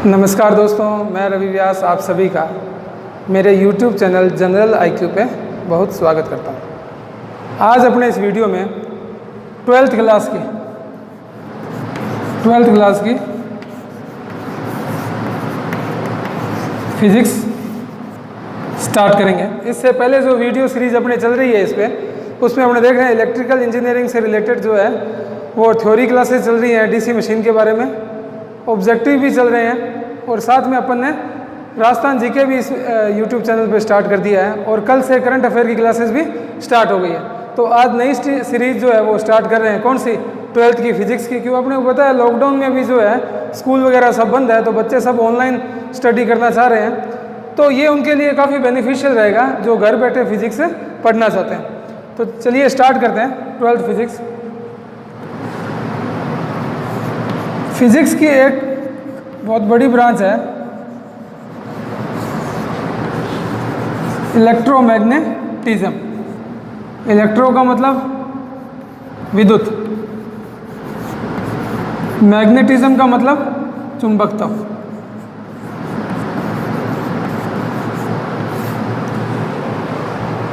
नमस्कार दोस्तों, मैं रवि व्यास आप सभी का मेरे YouTube चैनल जनरल IQ पे बहुत स्वागत करता हूँ। आज अपने इस वीडियो में 12th क्लास की फिज़िक्स स्टार्ट करेंगे। इससे पहले जो वीडियो सीरीज़ अपने चल रही है उसमें अपने देख रहे हैं इलेक्ट्रिकल इंजीनियरिंग से रिलेटेड जो है वो थ्योरी क्लासेस चल रही हैं, DC मशीन के बारे में ऑब्जेक्टिव भी चल रहे हैं, और साथ में अपन ने राजस्थान जीके भी इस YouTube चैनल पे स्टार्ट कर दिया है, और कल से करंट अफेयर की क्लासेस भी स्टार्ट हो गई है। तो आज नई सीरीज़ जो है वो स्टार्ट कर रहे हैं। कौन सी? 12th की फिजिक्स की। क्यों अपने को पता है लॉकडाउन में भी जो है स्कूल वगैरह सब बंद है, तो बच्चे सब ऑनलाइन स्टडी करना चाह रहे हैं, तो ये उनके लिए काफ़ी बेनिफिशियल रहेगा जो घर बैठे फिजिक्स पढ़ना चाहते हैं। तो चलिए स्टार्ट करते हैं 12th फिजिक्स। फिजिक्स की एक बहुत बड़ी ब्रांच है इलेक्ट्रोमैग्नेटिज्म। इलेक्ट्रो का मतलब विद्युत, मैग्नेटिज्म का मतलब चुंबकत्व।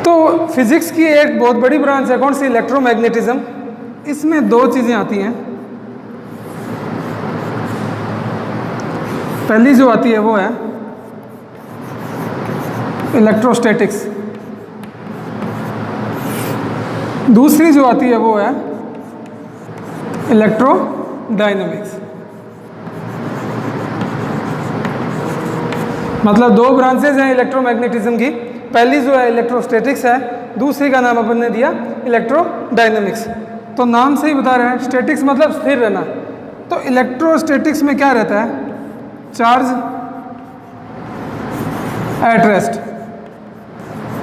तो फिजिक्स की एक बहुत बड़ी ब्रांच है, कौन सी? इलेक्ट्रोमैग्नेटिज्म। इसमें दो चीज़ें आती हैं। पहली जो आती है वो है इलेक्ट्रोस्टैटिक्स, दूसरी जो आती है वो है इलेक्ट्रोडायनेमिक्स। मतलब दो ब्रांचेज हैं इलेक्ट्रोमैग्नेटिज्म की। पहली जो है इलेक्ट्रोस्टैटिक्स है, दूसरी का नाम अपन ने दिया इलेक्ट्रोडायनेमिक्स। तो नाम से ही बता रहे हैं, स्टैटिक्स मतलब स्थिर रहना। तो इलेक्ट्रोस्टैटिक्स में क्या रहता है? Charge at rest.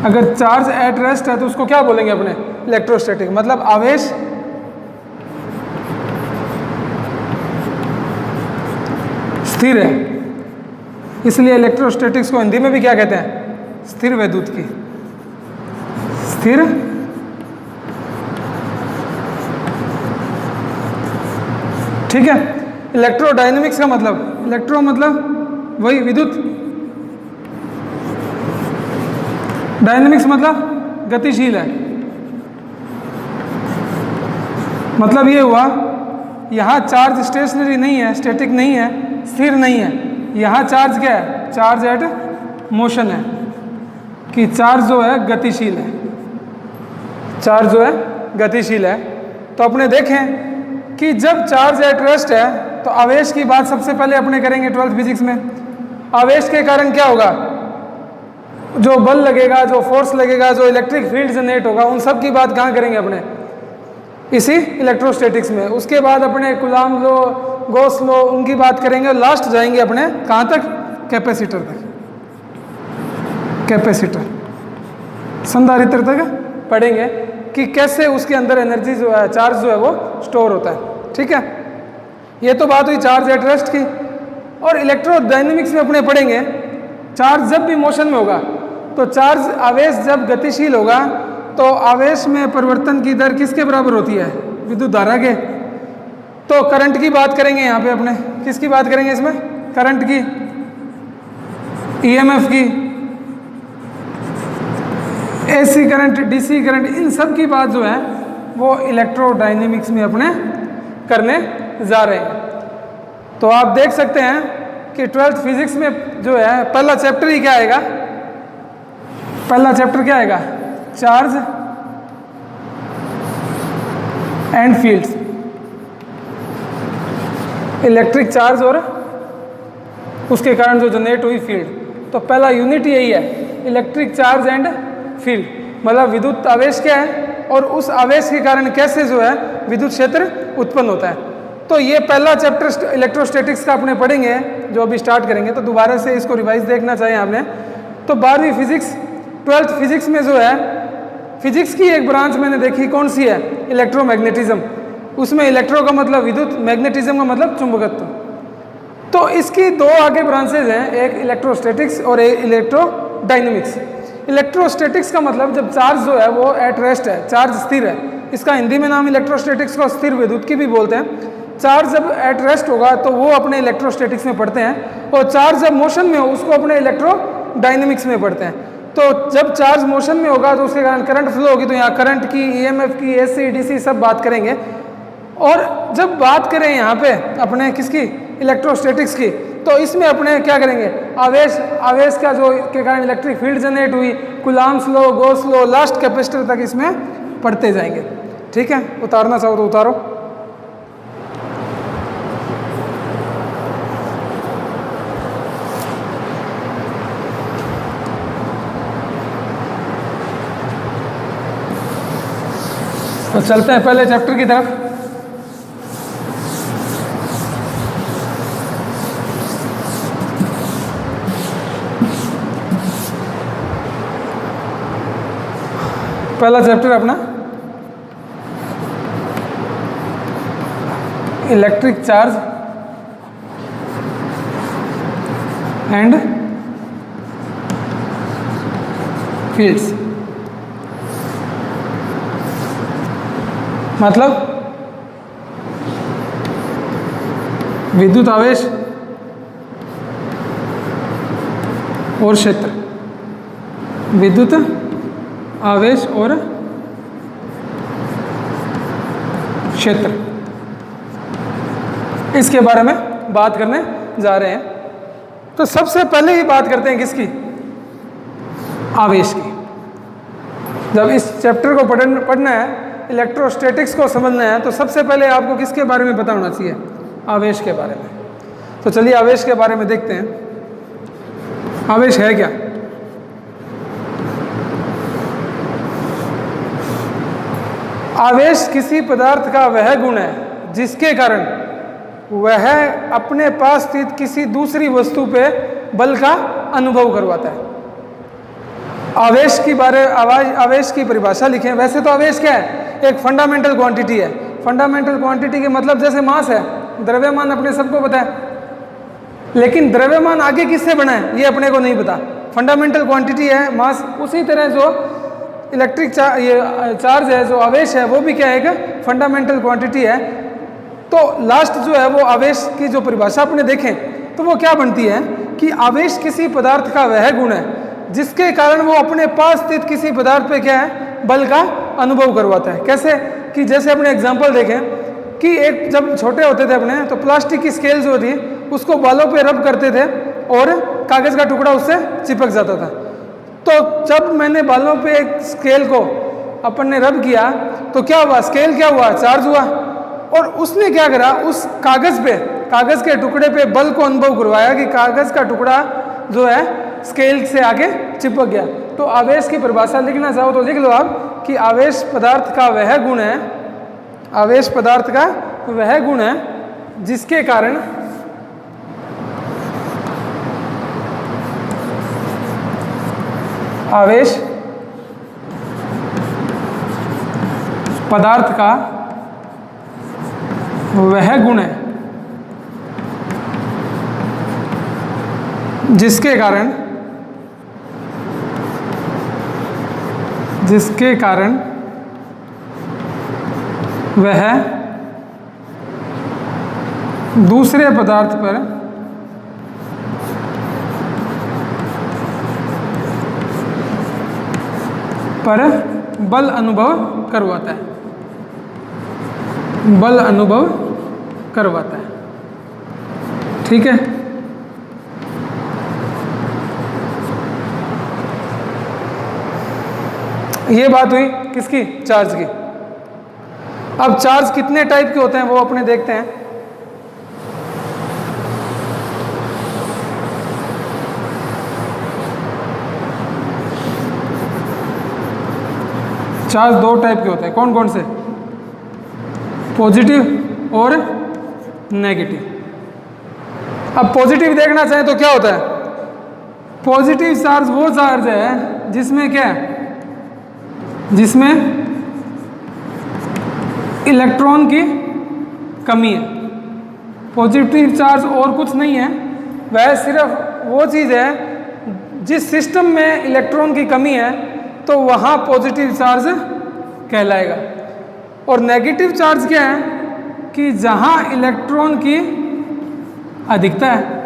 अगर चार्ज एट रेस्ट है तो उसको क्या बोलेंगे अपने? इलेक्ट्रोस्टैटिक। मतलब आवेश स्थिर है, इसलिए इलेक्ट्रोस्टैटिक्स को हिंदी में भी क्या कहते हैं? स्थिर वैद्युत की। स्थिर ठीक है। इलेक्ट्रोडायनेमिक्स का मतलब, इलेक्ट्रो मतलब वही विद्युत, डायनेमिक्स मतलब गतिशील है। मतलब ये हुआ यहाँ चार्ज स्टेशनरी नहीं है, स्टैटिक नहीं है, स्थिर नहीं है। यहाँ चार्ज क्या है? चार्ज एट मोशन है, कि चार्ज जो है गतिशील है। चार्ज जो है गतिशील है। तो अपने देखें कि जब चार्ज एट रेस्ट है तो आवेश की बात सबसे पहले अपने करेंगे 12th फिजिक्स में। आवेश के कारण क्या होगा? जो बल लगेगा, जो फोर्स लगेगा, जो इलेक्ट्रिक फील्ड जनरेट होगा, उन सब की बात कहाँ करेंगे अपने? इसी इलेक्ट्रोस्टैटिक्स में। उसके बाद अपने कुलाम लो, गॉस लो, उनकी बात करेंगे। लास्ट जाएंगे अपने कहाँ तक? कैपेसिटर तक। कैपेसिटर, संधारित्र तक पढ़ेंगे कि कैसे उसके अंदर एनर्जी जो है, चार्ज जो है वो स्टोर होता है। ठीक है, ये तो बात हुई चार्ज एट रेस्ट की। और इलेक्ट्रोडायनेमिक्स में अपने पढ़ेंगे चार्ज जब भी मोशन में होगा, तो चार्ज आवेश जब गतिशील होगा तो आवेश में परिवर्तन की दर किसके बराबर होती है? विद्युत धारा के। तो करंट की बात करेंगे यहाँ पे अपने। किसकी बात करेंगे इसमें? करंट की, EMF की, AC करंट, DC करंट, इन सब की बात जो है वो इलेक्ट्रोडायनेमिक्स में अपने करने जा रहे हैं। तो आप देख सकते हैं कि 12th फिजिक्स में जो है पहला चैप्टर ही क्या आएगा? पहला चैप्टर क्या आएगा? Charge and fields. Electric charge और उसके कारण जो जनरेट हुई फील्ड। तो पहला यूनिट यही है, इलेक्ट्रिक चार्ज एंड फील्ड। मतलब विद्युत आवेश क्या है और उस आवेश के कारण कैसे जो है विद्युत क्षेत्र उत्पन्न होता है। तो ये पहला चैप्टर इलेक्ट्रोस्टैटिक्स का अपने पढ़ेंगे जो अभी स्टार्ट करेंगे। तो दोबारा से इसको रिवाइज देखना चाहिए आपने। तो 12वीं फिजिक्स, 12th फिजिक्स में जो है फिजिक्स की एक ब्रांच मैंने देखी, कौन सी है? इलेक्ट्रोमैग्नेटिज्म। उसमें इलेक्ट्रो का मतलब विद्युत, मैग्नेटिज्म का मतलब चुंबकत्व। तो इसकी दो आगे ब्रांचेज हैं, एक इलेक्ट्रोस्टैटिक्स और एक इलेक्ट्रोडायनेमिक्स। इलेक्ट्रोस्टैटिक्स का मतलब जब चार्ज जो है वो एट रेस्ट है, चार्ज स्थिर है। इसका हिंदी में नाम इलेक्ट्रोस्टैटिक्स को स्थिर विद्युत की भी बोलते हैं। चार्ज जब एट रेस्ट होगा तो वो अपने इलेक्ट्रोस्टैटिक्स में पढ़ते हैं, और चार्ज जब मोशन में हो उसको अपने इलेक्ट्रोडायनेमिक्स में पढ़ते हैं। तो जब चार्ज मोशन में होगा तो उसके कारण करंट फ्लो होगी, तो यहाँ करंट की, ईएमएफ की, एसी डीसी सब बात करेंगे। और जब बात करें यहाँ पे अपने किसकी, इलेक्ट्रोस्टैटिक्स की, तो इसमें अपने क्या करेंगे, आवेश का जो के कारण इलेक्ट्रिक फील्ड जनरेट हुई, Coulomb's law, Gauss law, last capacitor तक इसमें पढ़ते जाएंगे। ठीक है, उतारना चाहो तो उतारो। तो चलते हैं पहले चैप्टर की तरफ। पहला चैप्टर अपना इलेक्ट्रिक चार्ज एंड फील्ड्स, मतलब विद्युत आवेश और क्षेत्र, विद्युत आवेश और क्षेत्र, इसके बारे में बात करने जा रहे हैं। तो सबसे पहले ही बात करते हैं किसकी, आवेश की। जब इस चैप्टर को पढ़ना है, इलेक्ट्रोस्टैटिक्स को समझना है, तो सबसे पहले आपको किसके बारे में पता होना चाहिए, आवेश के बारे में। तो चलिए आवेश के बारे में देखते हैं। आवेश है क्या? आवेश किसी पदार्थ का वह गुण है जिसके कारण वह अपने पास स्थित किसी दूसरी वस्तु पे बल का अनुभव करवाता है। आवेश की परिभाषा लिखें। वैसे तो आवेश क्या है, एक फंडामेंटल क्वांटिटी है। फंडामेंटल क्वांटिटी के मतलब जैसे मास है, द्रव्यमान अपने सबको पता है, लेकिन द्रव्यमान आगे किससे बना है ये अपने को नहीं पता। फंडामेंटल क्वांटिटी है मास। उसी तरह जो इलेक्ट्रिक चार्ज है, जो आवेश है, वो भी क्या है, एक फंडामेंटल क्वांटिटी है। तो लास्ट जो है वो आवेश की जो परिभाषा अपने देखें तो वो क्या बनती है कि आवेश किसी पदार्थ का वह गुण है जिसके कारण वो अपने पास स्थित किसी पदार्थ पे क्या है, बल का अनुभव करवाता है। कैसे कि जैसे अपने एग्जांपल देखें कि एक जब छोटे होते थे अपने, तो प्लास्टिक की स्केल जो थी उसको बालों पे रब करते थे और कागज़ का टुकड़ा उससे चिपक जाता था। तो जब मैंने बालों पे एक स्केल को अपन ने रब किया तो क्या हुआ, स्केल क्या हुआ, चार्ज हुआ। और उसने क्या करा, उस कागज़ के टुकड़े पे बल को अनुभव करवाया कि कागज़ का टुकड़ा जो है स्केल से आगे चिपक गया। तो आवेश की परिभाषा लिखना चाहो तो लिख लो आप कि आवेश पदार्थ का वह गुण है, आवेश पदार्थ का वह गुण है जिसके कारण आवेश पदार्थ का वह गुण है जिसके कारण वह दूसरे पदार्थ पर बल अनुभव करवाता है, बल अनुभव करवाता है। ठीक है, ये बात हुई किसकी, चार्ज की। अब चार्ज कितने टाइप के होते हैं वो अपने देखते हैं। चार्ज दो टाइप के होते हैं। कौन कौन से? पॉजिटिव और नेगेटिव। अब पॉजिटिव देखना चाहें तो क्या होता है, पॉजिटिव चार्ज वो चार्ज है जिसमें क्या है, जिसमें इलेक्ट्रॉन की कमी है। पॉजिटिव चार्ज और कुछ नहीं है, वह सिर्फ वो चीज़ है जिस सिस्टम में इलेक्ट्रॉन की कमी है तो वहाँ पॉजिटिव चार्ज कहलाएगा। और नेगेटिव चार्ज क्या है, कि जहां इलेक्ट्रॉन की अधिकता है।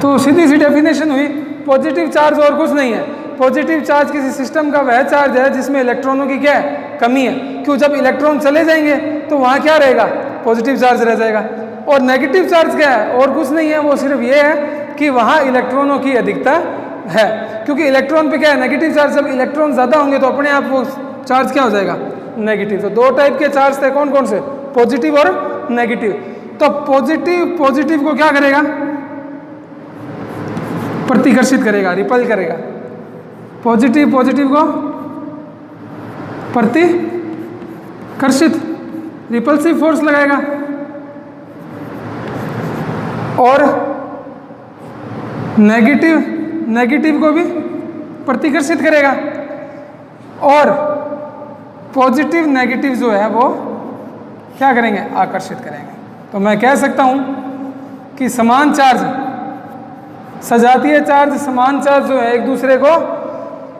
तो सीधी सी डेफिनेशन हुई, पॉजिटिव चार्ज और कुछ नहीं है। पॉजिटिव चार्ज किसी सिस्टम का वह चार्ज है जिसमें इलेक्ट्रॉनों की क्या है, कमी है। क्यों, जब इलेक्ट्रॉन चले जाएंगे तो वहाँ क्या रहेगा, पॉजिटिव चार्ज रह जाएगा। और नेगेटिव चार्ज क्या है, और कुछ नहीं है, वो सिर्फ ये है कि वहाँ इलेक्ट्रॉनों की अधिकता है। क्योंकि इलेक्ट्रॉन पे क्या है, नेगेटिव चार्ज। जब इलेक्ट्रॉन ज़्यादा होंगे तो अपने आप वो चार्ज क्या हो जाएगा, नेगेटिव। तो दो टाइप के चार्ज थे, कौन कौन से, पॉजिटिव और नेगेटिव। तो पॉजिटिव को क्या करेगा, प्रतिकर्षित करेगा, रिपल करेगा। पॉजिटिव को प्रतिकर्षित, रिपल्सिव फोर्स लगाएगा। और नेगेटिव को भी प्रतिकर्षित करेगा। और पॉजिटिव नेगेटिव जो है वो क्या करेंगे, आकर्षित करेंगे। तो मैं कह सकता हूं कि समान चार्ज, सजातीय चार्ज, समान चार्ज जो है एक दूसरे को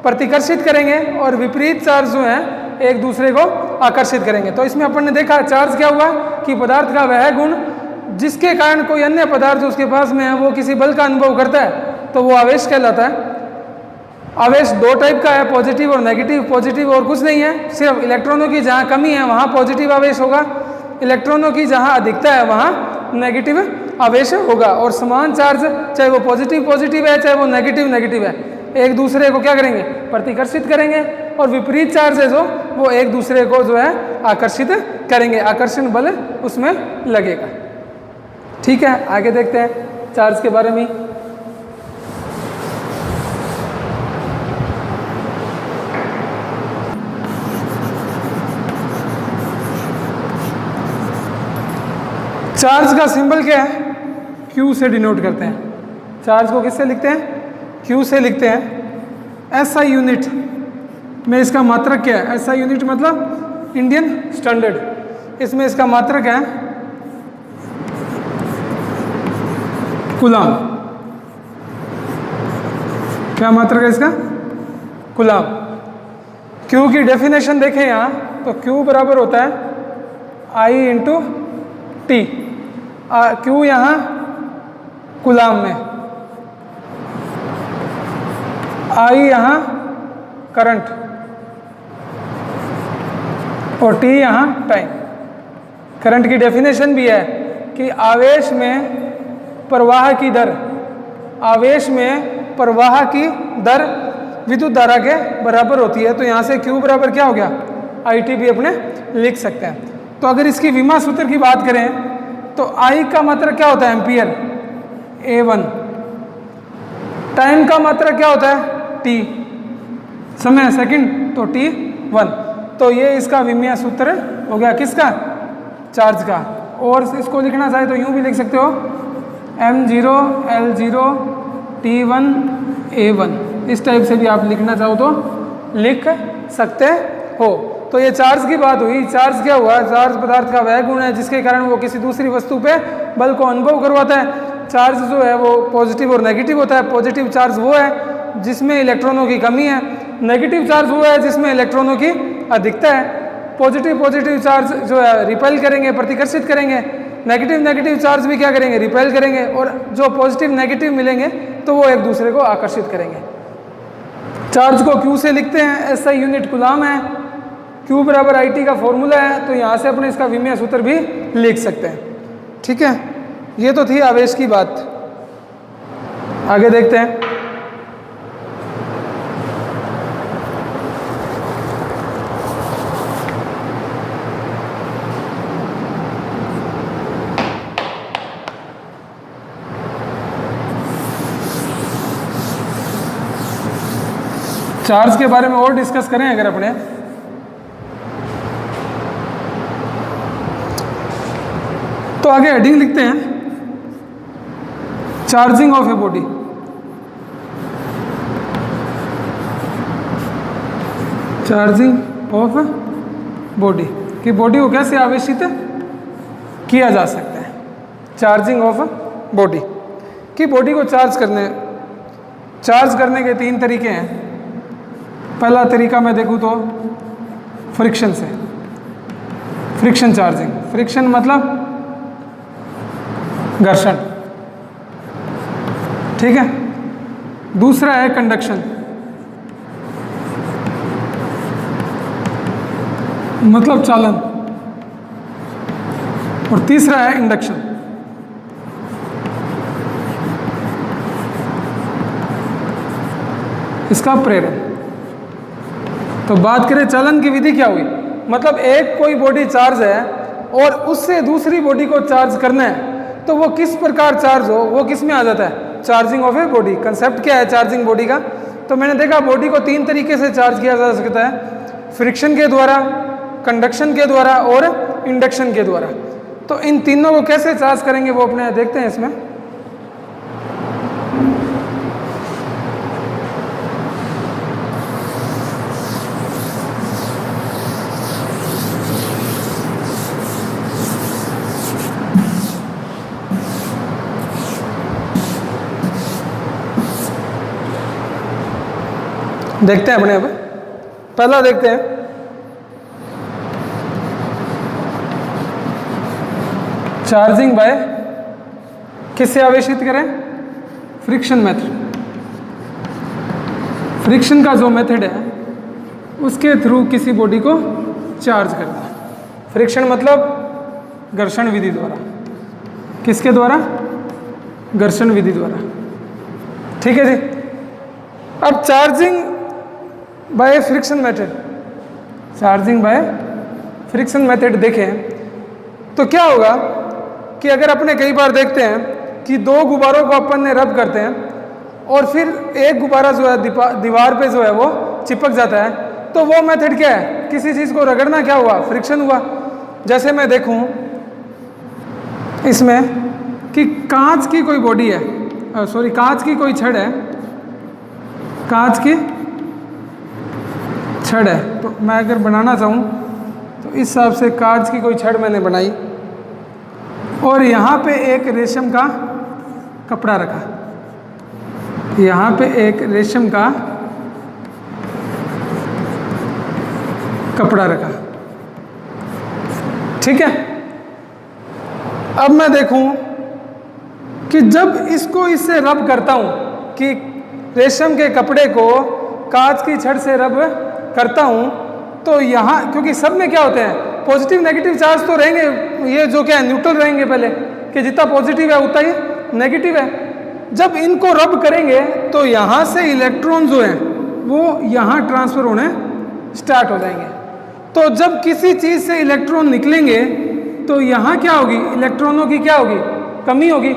प्रतिकर्षित करेंगे और विपरीत चार्ज जो है एक दूसरे को आकर्षित करेंगे। तो इसमें अपन ने देखा चार्ज क्या हुआ कि पदार्थ का वह गुण जिसके कारण कोई अन्य पदार्थ जो उसके पास में है वो किसी बल का अनुभव करता है, तो वो आवेश कहलाता है। आवेश दो टाइप का है, पॉजिटिव और नेगेटिव। पॉजिटिव और कुछ नहीं है, सिर्फ इलेक्ट्रॉनों की जहाँ कमी है वहाँ पॉजिटिव आवेश होगा, इलेक्ट्रॉनों की जहाँ अधिकता है वहाँ नेगेटिव आवेश होगा। और समान चार्ज, चाहे वो पॉजिटिव है चाहे वो नेगेटिव है, एक दूसरे को क्या करेंगे, प्रतिकर्षित करेंगे। और विपरीत चार्ज है जो वो एक दूसरे को जो है आकर्षित करेंगे, आकर्षण बल उसमें लगेगा। ठीक है, आगे देखते हैं चार्ज के बारे में। चार्ज का सिंबल क्या है, Q से डिनोट करते हैं। चार्ज को किससे लिखते हैं, Q से लिखते हैं। SI यूनिट में इसका मात्रक क्या है, SI यूनिट मतलब इंडियन स्टैंडर्ड, इसमें इसका मात्रक है कूलम। क्या मात्रक है इसका, कूलम। Q की डेफिनेशन देखें यहाँ तो Q बराबर होता है I इंटू T। Q यहाँ कूलम में, I यहाँ करंट और T यहाँ टाइम। करंट की डेफिनेशन भी है कि आवेश में प्रवाह की दर, आवेश में प्रवाह की दर विद्युत धारा के बराबर होती है। तो यहाँ से Q बराबर क्या हो गया, IT भी अपने लिख सकते हैं। तो अगर इसकी विमा सूत्र की बात करें तो I का मात्रक क्या होता है, एम्पियर, A1। टाइम का मात्रक क्या होता है, T, समय सेकंड, तो T1। तो ये इसका विमीय सूत्र हो गया, किसका, चार्ज का। और इसको लिखना चाहे तो यूं भी लिख सकते हो, M0 L0 T1 A1। इस टाइप से भी आप लिखना चाहो तो लिख सकते हो। तो ये चार्ज की बात हुई। चार्ज क्या हुआ, चार्ज पदार्थ का वह गुण है जिसके कारण वो किसी दूसरी वस्तु पे बल को अनुभव करवाता है। चार्ज जो है वो पॉजिटिव और नेगेटिव होता है। पॉजिटिव चार्ज वो है जिसमें इलेक्ट्रॉनों की कमी है, नेगेटिव चार्ज वो है जिसमें इलेक्ट्रॉनों की अधिकता है। पॉजिटिव चार्ज जो है रिपेल करेंगे, प्रतिकर्षित करेंगे, नेगेटिव चार्ज भी क्या करेंगे, रिपेल करेंगे। और जो पॉजिटिव नेगेटिव मिलेंगे तो वो एक दूसरे को आकर्षित करेंगे। चार्ज को Q से लिखते हैं, SI यूनिट कूलम है, Q बराबर IT का फॉर्मूला है। तो यहाँ से अपने इसका विमीय सूत्र भी लिख सकते हैं। ठीक है, ये तो थी आवेश की बात। आगे देखते हैं। चार्ज के बारे में और डिस्कस करें अगर अपने, तो आगे हेडिंग लिखते हैं, charging of a body. Charging of body कि बॉडी को कैसे आवेशित किया जा सकता है। चार्जिंग ऑफ बॉडी कि बॉडी को चार्ज करने के 3 तरीके हैं। पहला तरीका मैं देखूँ तो फ्रिक्शन से, फ्रिक्शन चार्जिंग, फ्रिक्शन मतलब घर्षण, ठीक है। दूसरा है कंडक्शन, मतलब चालन, और तीसरा है इंडक्शन। इसका प्रेरण। तो बात करें चालन की विधि क्या हुई, मतलब एक कोई बॉडी चार्ज है और उससे दूसरी बॉडी को चार्ज करना है, तो वो किस प्रकार चार्ज हो, वो किस में आ जाता है, charging of a body. Concept क्या है चार्जिंग बॉडी का, तो मैंने देखा बॉडी को 3 तरीके से चार्ज किया जा सकता है, फ्रिक्शन के द्वारा, कंडक्शन के द्वारा और इंडक्शन के द्वारा। तो इन तीनों को कैसे चार्ज करेंगे वो अपने देखते हैं इसमें। देखते हैं अपने अब पहला देखते हैं चार्जिंग बाय किससे आवेशित करें, फ्रिक्शन मेथड। फ्रिक्शन का जो मेथड है उसके थ्रू किसी बॉडी को चार्ज करना है। फ्रिक्शन मतलब घर्षण विधि द्वारा, किसके द्वारा, घर्षण विधि द्वारा, ठीक है जी। अब charging by friction method, charging by friction method देखें तो क्या होगा कि अगर अपने कई बार देखते हैं कि 2 गुब्बारों को अपन ने रब करते हैं और फिर एक गुब्बारा जो है दीवार पे जो है वो चिपक जाता है, तो वो मेथड क्या है, किसी चीज़ को रगड़ना क्या हुआ, फ्रिक्शन हुआ। जैसे मैं देखूं इसमें कि कांच की कोई बॉडी है, कांच की कोई छड़ है, कांच की छड़ है, तो मैं अगर बनाना चाहूँ तो इस हिसाब से कांच की कोई छड़ मैंने बनाई और यहाँ पे एक रेशम का कपड़ा रखा, यहाँ पे एक रेशम का कपड़ा रखा, ठीक है। अब मैं देखूं कि जब इसको इससे रब करता हूं, कि रेशम के कपड़े को कांच की छड़ से रब करता हूं, तो यहाँ क्योंकि सब में क्या होते हैं, पॉजिटिव नेगेटिव चार्ज तो रहेंगे, ये जो क्या है न्यूट्रल रहेंगे पहले, कि जितना पॉजिटिव है उतना ही नेगेटिव है। जब इनको रब करेंगे तो यहाँ से इलेक्ट्रॉन जो है वो यहाँ ट्रांसफर होने स्टार्ट हो जाएंगे। तो जब किसी चीज़ से इलेक्ट्रॉन निकलेंगे तो यहाँ क्या होगी, इलेक्ट्रॉनों की क्या होगी, कमी होगी।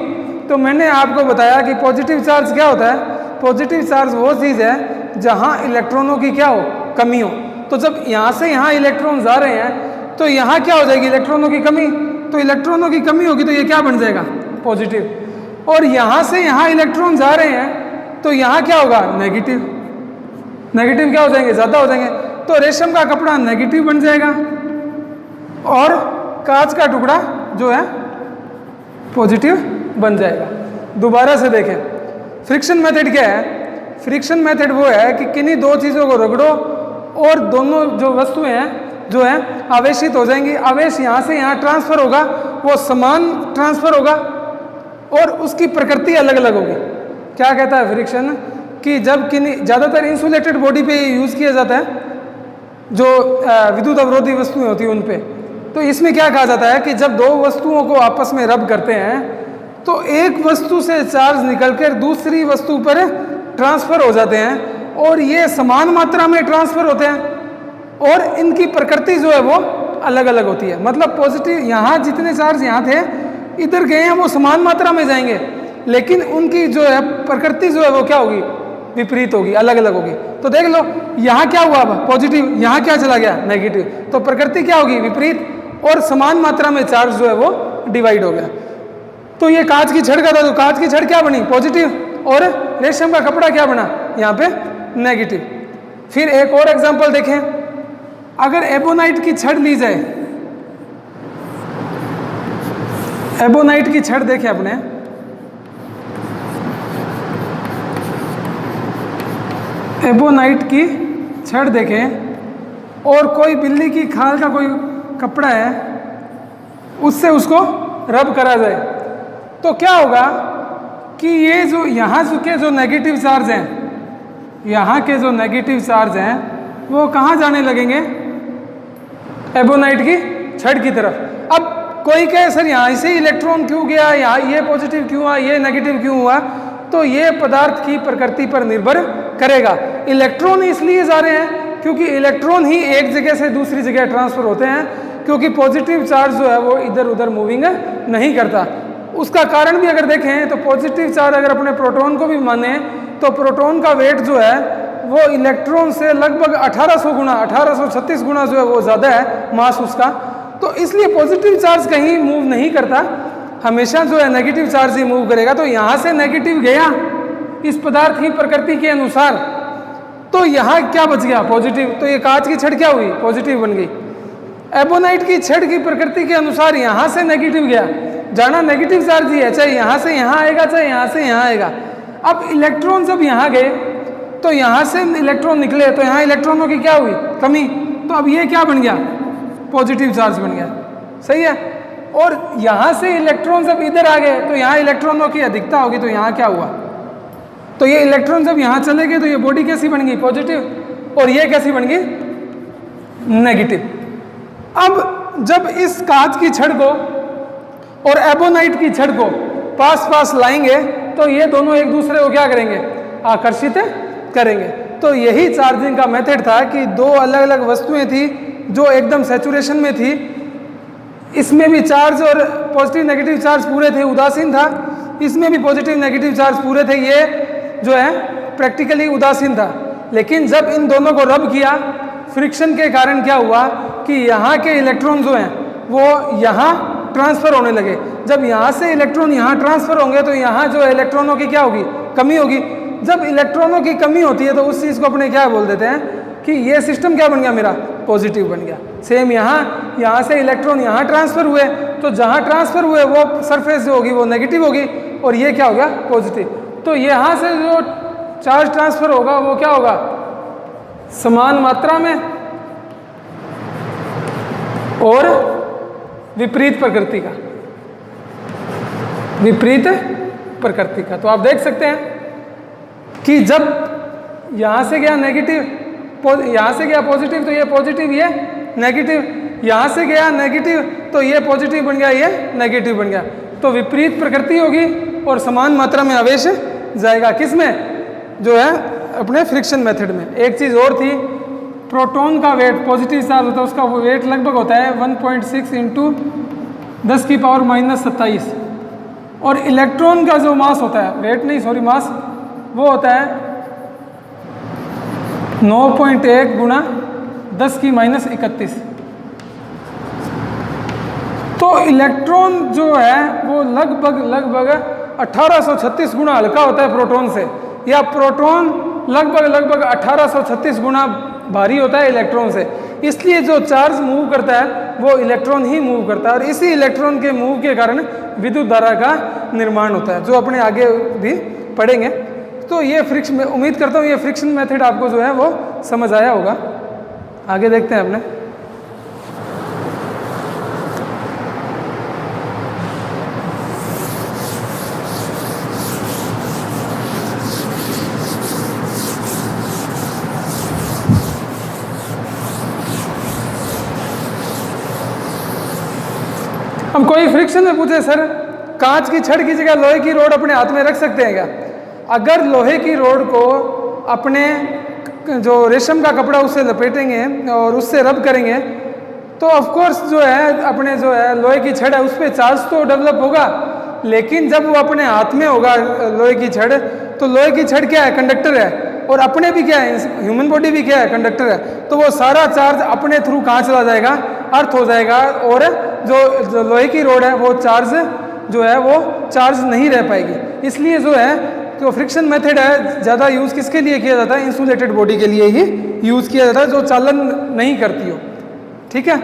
तो मैंने आपको बताया कि पॉजिटिव चार्ज क्या होता है, पॉजिटिव चार्ज वो चीज़ है जहाँ इलेक्ट्रॉनों की क्या हो, कमी हो। तो जब यहाँ से यहाँ इलेक्ट्रॉन जा रहे हैं तो यहाँ क्या हो जाएगी, इलेक्ट्रॉनों की कमी। तो इलेक्ट्रॉनों की कमी होगी तो ये क्या बन जाएगा, पॉजिटिव। और यहाँ से यहाँ इलेक्ट्रॉन जा रहे हैं तो यहाँ क्या होगा, नेगेटिव। नेगेटिव क्या हो जाएंगे, ज़्यादा हो जाएंगे। तो रेशम का कपड़ा नेगेटिव बन जाएगा और कांच का टुकड़ा जो है पॉजिटिव बन जाएगा। दोबारा से देखें, फ्रिक्शन मेथड क्या है, फ्रिक्शन मेथड वो है कि किन्हीं 2 चीज़ों को रगड़ो और दोनों जो वस्तुएं हैं जो है आवेशित हो जाएंगी। आवेश यहाँ से यहाँ ट्रांसफर होगा, वो समान ट्रांसफर होगा और उसकी प्रकृति अलग अलग होगी। क्या कहता है फ्रिक्शन, कि जब किन्हीं, ज़्यादातर इंसुलेटेड बॉडी पे यूज़ किया जाता है, जो विद्युत अवरोधी वस्तुएं होती हैं उन पे। तो इसमें क्या कहा जाता है कि जब 2 वस्तुओं को आपस में रब करते हैं तो एक वस्तु से चार्ज निकलकर दूसरी वस्तु पर ट्रांसफर हो जाते हैं और ये समान मात्रा में ट्रांसफर होते हैं और इनकी प्रकृति जो है वो अलग अलग होती है। मतलब पॉजिटिव, यहाँ जितने चार्ज यहाँ थे इधर गए हैं वो समान मात्रा में जाएंगे, लेकिन उनकी जो है प्रकृति जो है वो क्या होगी, विपरीत होगी, अलग अलग होगी। तो देख लो यहाँ क्या हुआ, पॉजिटिव, यहाँ क्या चला गया, नेगेटिव। तो प्रकृति क्या होगी, विपरीत, और समान मात्रा में चार्ज जो है वो डिवाइड हो गया। तो ये कांच की छड़ का था, तो कांच की छड़ क्या बनी, पॉजिटिव, और रेशम का कपड़ा क्या बना, यहाँ पे नेगेटिव। फिर एक और एग्जांपल देखें, अगर एबोनाइट की छड़ ली जाए, एबोनाइट की छड़ देखें अपने, एबोनाइट की छड़ देखें और कोई बिल्ली की खाल का कोई कपड़ा है उससे उसको रब करा जाए तो क्या होगा कि ये जो यहाँ के जो नेगेटिव चार्ज हैं, यहाँ के जो नेगेटिव चार्ज हैं वो कहाँ जाने लगेंगे? एबोनाइट की छड़ की तरफ। अब कोई कहे सर यहाँ से इलेक्ट्रॉन क्यों गया, यहाँ ये पॉजिटिव क्यों हुआ, ये नेगेटिव क्यों हुआ, तो ये पदार्थ की प्रकृति पर निर्भर करेगा। इलेक्ट्रॉन इसलिए जा रहे हैं क्योंकि इलेक्ट्रॉन ही एक जगह से दूसरी जगह ट्रांसफर होते हैं, क्योंकि पॉजिटिव चार्ज जो है वो इधर उधर मूविंग नहीं करता। उसका कारण भी अगर देखें तो पॉजिटिव चार्ज अगर अपने प्रोटॉन को भी माने तो प्रोटॉन का वेट जो है वो इलेक्ट्रॉन से लगभग 1800 गुना 1836 गुना जो है वो ज़्यादा है मास उसका। तो इसलिए पॉजिटिव चार्ज कहीं मूव नहीं करता, हमेशा जो है नेगेटिव चार्ज ही मूव करेगा। तो यहाँ से नेगेटिव गया इस पदार्थ की प्रकृति के अनुसार, तो यहाँ क्या बच गया? पॉजिटिव। तो ये कांच की छड़ क्या हुई? पॉजिटिव बन गई। एबोनाइट की छड़ की प्रकृति के अनुसार यहाँ से नेगेटिव गया, जाना नेगेटिव चार्ज ही है, चाहे यहाँ से यहाँ आएगा चाहे यहाँ से यहाँ आएगा। अब इलेक्ट्रॉन जब यहाँ गए तो यहाँ से इलेक्ट्रॉन निकले तो यहाँ इलेक्ट्रॉनों की क्या हुई? कमी। तो अब ये क्या बन गया? पॉजिटिव चार्ज बन गया। सही है। और यहाँ से इलेक्ट्रॉन जब इधर आ गए तो यहाँ इलेक्ट्रॉनों की अधिकता होगी, तो यहाँ क्या हुआ? तो ये इलेक्ट्रॉन जब यहाँ चले गए तो ये बॉडी कैसी बन गई? पॉजिटिव। और ये कैसी बन गई? नेगेटिव। अब जब इस कांच की छड़ को और एबोनाइट की छड़ को पास पास लाएंगे तो ये दोनों एक दूसरे को क्या करेंगे? आकर्षित करेंगे। तो यही चार्जिंग का मेथड था कि दो अलग अलग वस्तुएं थी जो एकदम सैचुरेशन में थी, इसमें भी चार्ज और पॉजिटिव नेगेटिव चार्ज पूरे थे, उदासीन था। इसमें भी पॉजिटिव नेगेटिव चार्ज पूरे थे, ये जो है प्रैक्टिकली उदासीन था। लेकिन जब इन दोनों को रब किया, फ्रिक्शन के कारण क्या हुआ कि यहाँ के इलेक्ट्रॉन जो हैं वो यहाँ ट्रांसफ़र होने लगे। जब यहाँ से इलेक्ट्रॉन यहाँ ट्रांसफ़र होंगे तो यहाँ जो इलेक्ट्रॉनों की क्या होगी? कमी होगी। जब इलेक्ट्रॉनों की कमी होती है तो उस चीज़ को अपने क्या बोल देते हैं कि ये सिस्टम क्या बन गया? मेरा पॉजिटिव बन गया। सेम यहाँ से इलेक्ट्रॉन यहाँ ट्रांसफ़र हुए तो जहाँ ट्रांसफ़र हुए वो सरफेस जो होगी वो नेगेटिव होगी और ये क्या हो गया? पॉजिटिव। तो यहाँ से जो चार्ज ट्रांसफ़र होगा वो क्या होगा? समान मात्रा में और विपरीत प्रकृति का, विपरीत प्रकृति का। तो आप देख सकते हैं कि जब यहाँ से गया नेगेटिव, यहाँ से गया पॉजिटिव तो ये पॉजिटिव, ये नेगेटिव, यहाँ से गया नेगेटिव तो ये पॉजिटिव बन गया, ये नेगेटिव बन गया। तो विपरीत प्रकृति होगी और समान मात्रा में आवेश जाएगा। किस में? जो है अपने फ्रिक्शन मेथड में। एक चीज़ और थी, प्रोटॉन का वेट पॉजिटिव चार्ज होता है उसका वो वेट लगभग होता है 1.6 इंटू 10⁻27 और इलेक्ट्रॉन का जो मास होता है, वेट नहीं सॉरी मास, वो होता है 9.1 गुणा 10⁻31। तो इलेक्ट्रॉन जो है वो लगभग 1836 गुना हल्का होता है प्रोटॉन से, या प्रोटॉन लगभग 1836 गुना भारी होता है इलेक्ट्रॉन से। इसलिए जो चार्ज मूव करता है वो इलेक्ट्रॉन ही मूव करता है और इसी इलेक्ट्रॉन के मूव के कारण विद्युत धारा का निर्माण होता है, जो अपने आगे भी पढ़ेंगे। तो ये फ्रिक्शन, उम्मीद करता हूँ ये फ्रिक्शन मेथड आपको जो है वो समझ आया होगा। आगे देखते हैं अपने। हम कोई फ्रिक्शन में पूछे सर कांच की छड़ की जगह लोहे की रोड अपने हाथ में रख सकते हैं क्या? अगर लोहे की रोड को अपने जो रेशम का कपड़ा उससे लपेटेंगे और उससे रब करेंगे तो ऑफ कोर्स जो है अपने जो है लोहे की छड़ है उस पर चार्ज तो डेवलप होगा, लेकिन जब वो अपने हाथ में होगा लोहे की छड़, तो लोहे की छड़ क्या है? कंडक्टर है। और अपने भी क्या है? ह्यूमन बॉडी भी क्या है? कंडक्टर है। तो वो सारा चार्ज अपने थ्रू कहाँ चला जाएगा? अर्थ हो जाएगा और जो लोहे की रोड है वो चार्ज जो है वो चार्ज नहीं रह पाएगी। इसलिए जो है जो फ्रिक्शन मेथड है ज़्यादा यूज़ किसके लिए किया जाता है? इंसुलेटेड बॉडी के लिए ही यूज़ किया जाता है जो चालन नहीं करती हो। ठीक है।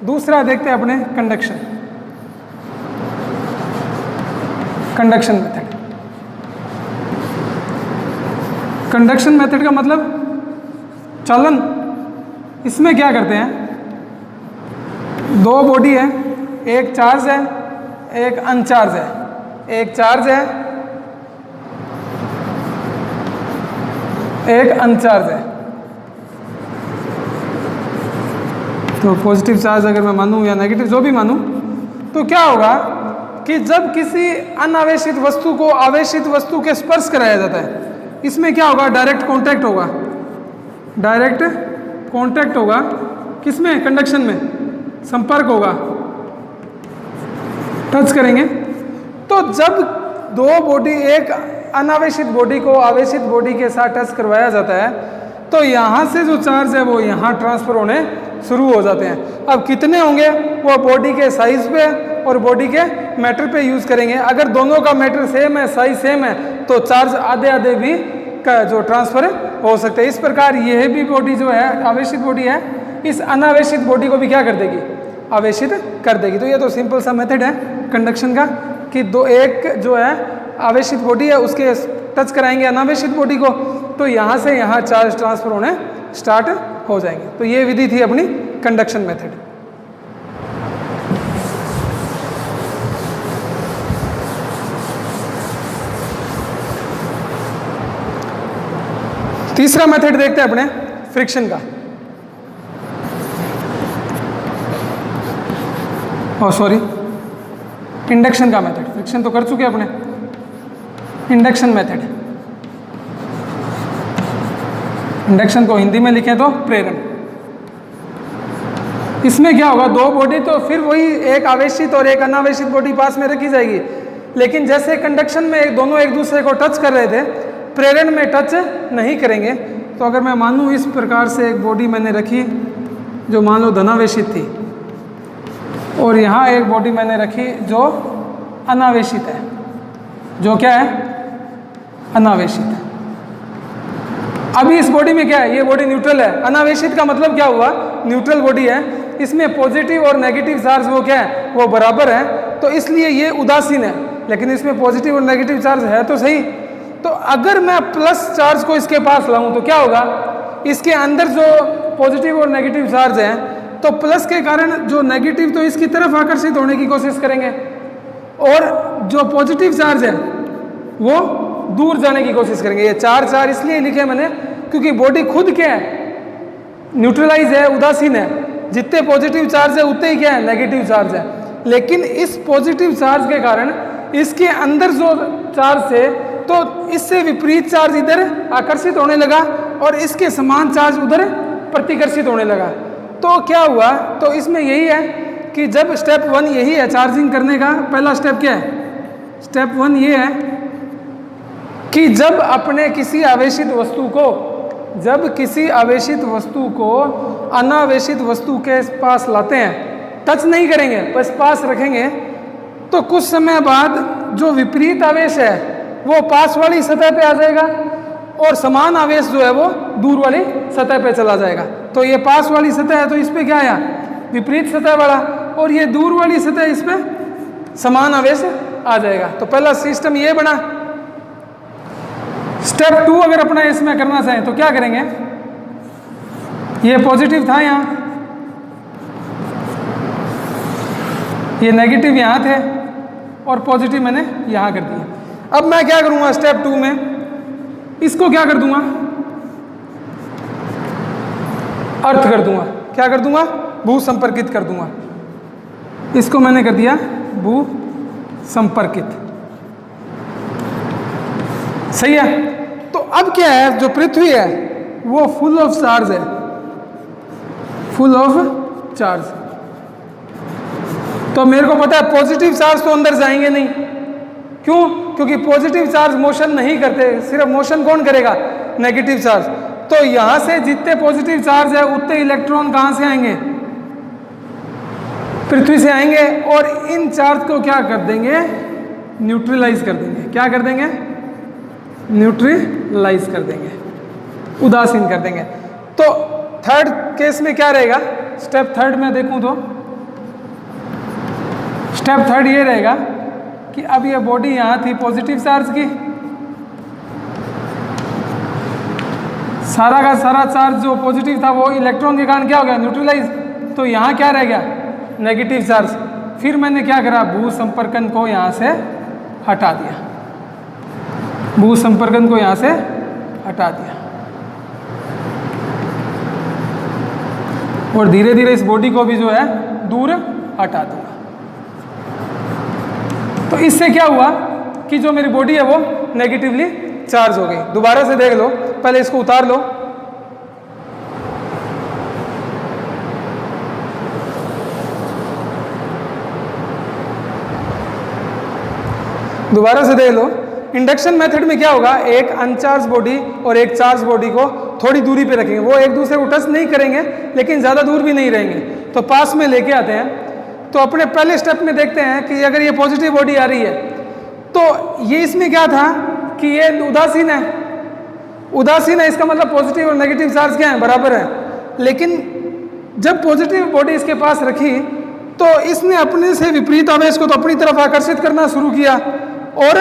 दूसरा देखते हैं अपने conduction, conduction method. Conduction method का मतलब चालन। इसमें क्या करते हैं? दो बॉडी है, एक चार्ज है, एक अनचार्ज है, एक चार्ज है, एक अनचार्ज है। तो पॉजिटिव चार्ज अगर मैं मानूं या नेगेटिव जो भी मानूं, तो क्या होगा कि जब किसी अनावेशित वस्तु को आवेशित वस्तु के स्पर्श कराया जाता है, इसमें क्या होगा, डायरेक्ट कांटेक्ट होगा, डायरेक्ट कांटेक्ट होगा, किसमें, कंडक्शन में, संपर्क होगा, टच करेंगे। तो जब दो बॉडी, एक अनावेशित बॉडी को आवेशित बॉडी के साथ टच करवाया जाता है, तो यहाँ से जो चार्ज है वो यहाँ ट्रांसफर होने शुरू हो जाते हैं। अब कितने होंगे वो बॉडी के साइज पे और बॉडी के मैटर पे यूज करेंगे। अगर दोनों का मैटर सेम है, साइज सेम है, तो चार्ज आधे आधे भी का जो ट्रांसफर हो सकते हैं। इस प्रकार यह भी बॉडी जो है आवेशित बॉडी है, इस अनावेशित बॉडी को भी क्या कर देगी, आवेशित कर देगी। तो ये तो सिंपल सा मेथड है कंडक्शन का कि दो, एक जो है आवेशित बॉडी है उसके टच कराएंगे अनावेशित बॉडी को, तो यहाँ से यहाँ चार्ज ट्रांसफर होने स्टार्ट हो जाएंगे। तो ये विधि थी अपनी कंडक्शन मेथड। तीसरा मेथड देखते हैं अपने फ्रिक्शन का। सॉरी, इंडक्शन का मेथड। फ्रिक्शन तो कर चुके अपने, इंडक्शन मेथड। इंडक्शन को हिंदी में लिखें तो प्रेरण। इसमें क्या होगा, दो बॉडी तो फिर वही एक आवेशित और एक अनावेशित बॉडी पास में रखी जाएगी, लेकिन जैसे कंडक्शन में दोनों एक दूसरे को टच कर रहे थे, प्रेरण में टच नहीं करेंगे। तो अगर मैं मानूं इस प्रकार से एक बॉडी मैंने रखी जो मान लो धनावेशित थी, और यहाँ एक बॉडी मैंने रखी जो अनावेशित है, जो क्या है, अनावेशित है। अभी इस बॉडी में क्या है, ये बॉडी न्यूट्रल है। अनावेशित का मतलब क्या हुआ, न्यूट्रल बॉडी है, इसमें पॉजिटिव और नेगेटिव चार्ज वो क्या है, वो बराबर है, तो इसलिए ये उदासीन है। लेकिन इसमें पॉजिटिव और नेगेटिव चार्ज है तो सही। तो अगर मैं प्लस चार्ज को इसके पास लाऊं तो क्या होगा, इसके अंदर जो पॉजिटिव और नेगेटिव चार्ज है, तो प्लस के कारण जो नेगेटिव तो इसकी तरफ आकर्षित होने की कोशिश करेंगे, और जो पॉजिटिव चार्ज है वो दूर जाने की कोशिश करेंगे। ये चार चार इसलिए लिखे मैंने क्योंकि बॉडी खुद क्या है, न्यूट्रलाइज है, उदासीन है। जितने पॉजिटिव चार्ज है उतने ही क्या है, नेगेटिव चार्ज है। लेकिन इस पॉजिटिव चार्ज के कारण इसके अंदर जो चार्ज है, तो इससे विपरीत चार्ज इधर आकर्षित होने लगा और इसके समान चार्ज उधर प्रतिकर्षित होने लगा। तो क्या हुआ, तो इसमें यही है कि जब स्टेप 1 यही है चार्जिंग करने का, पहला स्टेप क्या है, स्टेप 1 ये है कि जब अपने किसी आवेशित वस्तु को, जब किसी आवेशित वस्तु को अनावेशित वस्तु के पास लाते हैं, टच नहीं करेंगे बस पास रखेंगे, तो कुछ समय बाद जो विपरीत आवेश है वो पास वाली सतह पे आ जाएगा और समान आवेश जो है वो दूर वाली सतह पे चला जाएगा। तो ये पास वाली सतह है तो इस पे क्या आया, विपरीत सतह वाला, और ये दूर वाली सतह इस पे समान आवेश आ जाएगा। तो पहला सिस्टम ये बना। स्टेप 2 अगर अपना इसमें करना चाहें तो क्या करेंगे, ये पॉजिटिव था यहाँ, ये नेगेटिव यहाँ थे और पॉजिटिव मैंने यहाँ कर दिया। अब मैं क्या करूँगा स्टेप 2 में, इसको क्या कर दूंगा, अर्थ कर दूंगा। क्या कर दूंगा, भू संपर्कित कर दूंगा। इसको मैंने कर दिया भू संपर्कित, सही है। तो अब क्या है, जो पृथ्वी है वो फुल ऑफ चार्ज है, फुल ऑफ चार्ज। तो मेरे को पता है पॉजिटिव चार्ज तो अंदर जाएंगे नहीं, क्यों, क्योंकि पॉजिटिव चार्ज मोशन नहीं करते, सिर्फ मोशन कौन करेगा, नेगेटिव चार्ज। तो यहां से जितने पॉजिटिव चार्ज है उतने इलेक्ट्रॉन कहां से आएंगे, पृथ्वी से आएंगे, और इन चार्ज को क्या कर देंगे, न्यूट्रलाइज कर देंगे। क्या कर देंगे, न्यूट्रलाइज कर देंगे, उदासीन कर देंगे। तो थर्ड केस में क्या रहेगा, स्टेप 3 में देखूं तो स्टेप 3 ये रहेगा कि अब ये बॉडी यहां थी पॉजिटिव चार्ज की, सारा का सारा चार्ज जो पॉजिटिव था वो इलेक्ट्रॉन के कारण क्या हो गया, न्यूट्रलाइज। तो यहाँ क्या रह गया, नेगेटिव चार्ज। फिर मैंने क्या करा, भू संपर्कन को यहाँ से हटा दिया, भू संपर्कन को यहाँ से हटा दिया और धीरे धीरे इस बॉडी को भी जो है दूर हटा दूंगा। तो इससे क्या हुआ कि जो मेरी बॉडी है वो नेगेटिवली चार्ज हो गई। दोबारा से देख लो, पहले इसको उतार लो, दोबारा से देख लो। इंडक्शन मेथड में क्या होगा, एक अनचार्ज बॉडी और एक चार्ज बॉडी को थोड़ी दूरी पे रखेंगे, वो एक दूसरे को टच नहीं करेंगे लेकिन ज़्यादा दूर भी नहीं रहेंगे, तो पास में लेके आते हैं। तो अपने पहले स्टेप में देखते हैं कि अगर ये पॉजिटिव बॉडी आ रही है तो ये इसमें क्या था कि ये उदासीन है, उदासीन है, इसका मतलब पॉजिटिव और नेगेटिव चार्ज क्या है, बराबर है। लेकिन जब पॉजिटिव बॉडी इसके पास रखी तो इसने अपने से विपरीत आवेश को तो अपनी तरफ आकर्षित करना शुरू किया और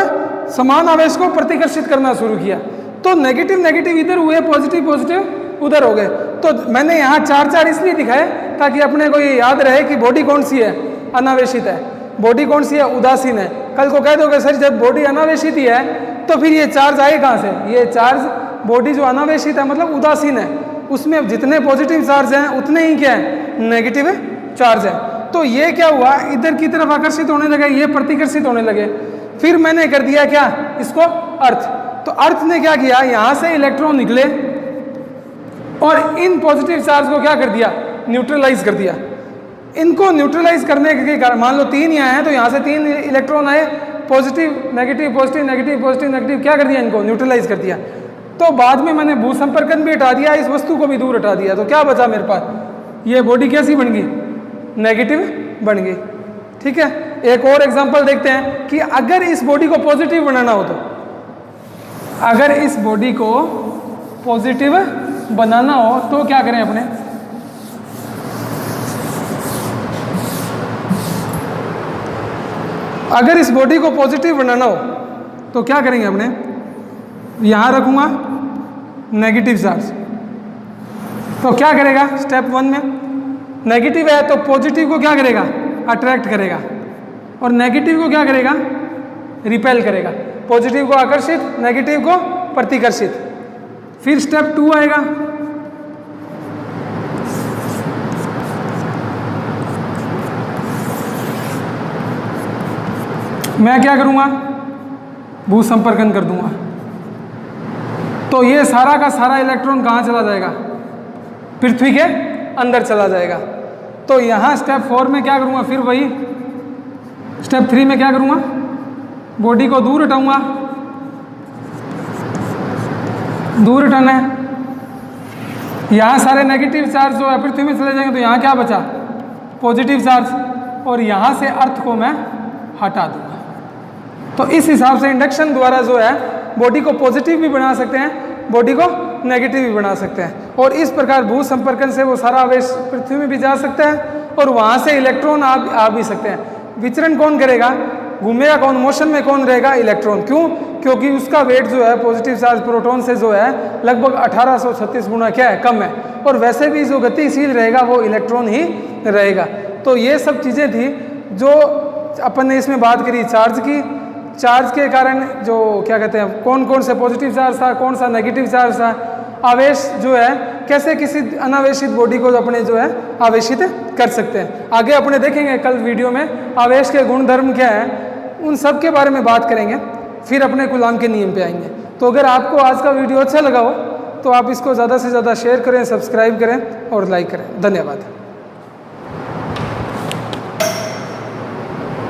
समान आवेश को प्रतिकर्षित करना शुरू किया। तो नेगेटिव नेगेटिव इधर हुए, पॉजिटिव पॉजिटिव उधर हो गए। तो मैंने यहाँ 4 इसलिए दिखाए ताकि अपने को ये याद रहे कि बॉडी कौन सी है, अनावेशित है, बॉडी कौन सी है, उदासीन है। कल को कह दोगे सर जब बॉडी अनावेशित ही है तो फिर ये चार्ज आए कहाँ से, ये चार्ज बॉडी जो अनावेशित है मतलब उदासीन है, उसमें जितने पॉजिटिव चार्ज हैं उतने ही क्या है, नेगेटिव चार्ज है। तो ये क्या हुआ, इधर की तरफ आकर्षित होने लगे, ये प्रतिकर्षित होने लगे। फिर मैंने कर दिया क्या, इसको अर्थ। तो अर्थ ने क्या किया, यहाँ से इलेक्ट्रॉन निकले और इन पॉजिटिव चार्ज को क्या कर दिया, न्यूट्रलाइज कर दिया। इनको न्यूट्रलाइज करने के कारण मान लो 3 यहाँ हैं तो यहाँ से 3 इलेक्ट्रॉन आए, positive negative positive negative positive negative, क्या कर दिया, इनको न्यूट्रलाइज कर दिया। तो बाद में मैंने भू संपर्कन भी हटा दिया, इस वस्तु को भी दूर हटा दिया, तो क्या बचा मेरे पास, ये बॉडी कैसी बन गई, नेगेटिव बन गई। ठीक है, एक और एग्जांपल देखते हैं कि अगर इस बॉडी को पॉजिटिव बनाना हो तो, अगर इस बॉडी को पॉजिटिव बनाना हो तो क्या करें अपने, अगर इस बॉडी को पॉजिटिव बनाना हो तो क्या करेंगे अपने, यहां रखूंगा नेगेटिव चार्ज, तो क्या करेगा, स्टेप 1 में नेगेटिव है तो पॉजिटिव को क्या करेगा, अट्रैक्ट करेगा और नेगेटिव को क्या करेगा, रिपेल करेगा। पॉजिटिव को आकर्षित, नेगेटिव को प्रतिकर्षित। फिर स्टेप 2 आएगा, मैं क्या करूंगा, भू संपर्कन कर दूंगा। तो ये सारा का सारा इलेक्ट्रॉन कहाँ चला जाएगा, पृथ्वी के अंदर चला जाएगा। तो यहाँ स्टेप 4 में क्या करूँगा, फिर वही स्टेप 3 में क्या करूँगा, बॉडी को दूर हटाऊँगा, दूर हटाना है। यहाँ सारे नेगेटिव चार्ज जो है पृथ्वी में चले जाएंगे तो यहाँ क्या बचा, पॉजिटिव चार्ज, और यहाँ से अर्थ को मैं हटा दूँगा। तो इस हिसाब से इंडक्शन द्वारा जो है बॉडी को पॉजिटिव भी बना सकते हैं, बॉडी को नेगेटिव भी बना सकते हैं, और इस प्रकार भू संपर्कन से वो सारा आवेश पृथ्वी में भी जा सकता है और वहाँ से इलेक्ट्रॉन आ भी सकते हैं। विचरण कौन करेगा, घूमेगा कौन, मोशन में कौन रहेगा, इलेक्ट्रॉन। क्यों, क्योंकि उसका वेट जो है पॉजिटिव चार्ज प्रोटॉन से जो है लगभग 1836 गुना क्या है, कम है, और वैसे भी जो गतिशील रहेगा वो इलेक्ट्रॉन ही रहेगा। तो ये सब चीज़ें थी जो अपन ने इसमें बात करी चार्ज की। चार्ज के कारण जो क्या कहते हैं, कौन कौन से पॉजिटिव चार्ज था, कौन सा नेगेटिव चार्ज था, आवेश जो है कैसे किसी अनावेशित बॉडी को अपने जो है आवेशित कर सकते हैं। आगे अपने देखेंगे कल वीडियो में आवेश के गुणधर्म क्या है, उन सब के बारे में बात करेंगे, फिर अपने कूलाम के नियम पे आएंगे। तो अगर आपको आज का वीडियो अच्छा लगा हो तो आप इसको ज़्यादा से ज़्यादा शेयर करें, सब्सक्राइब करें और लाइक करें। धन्यवाद।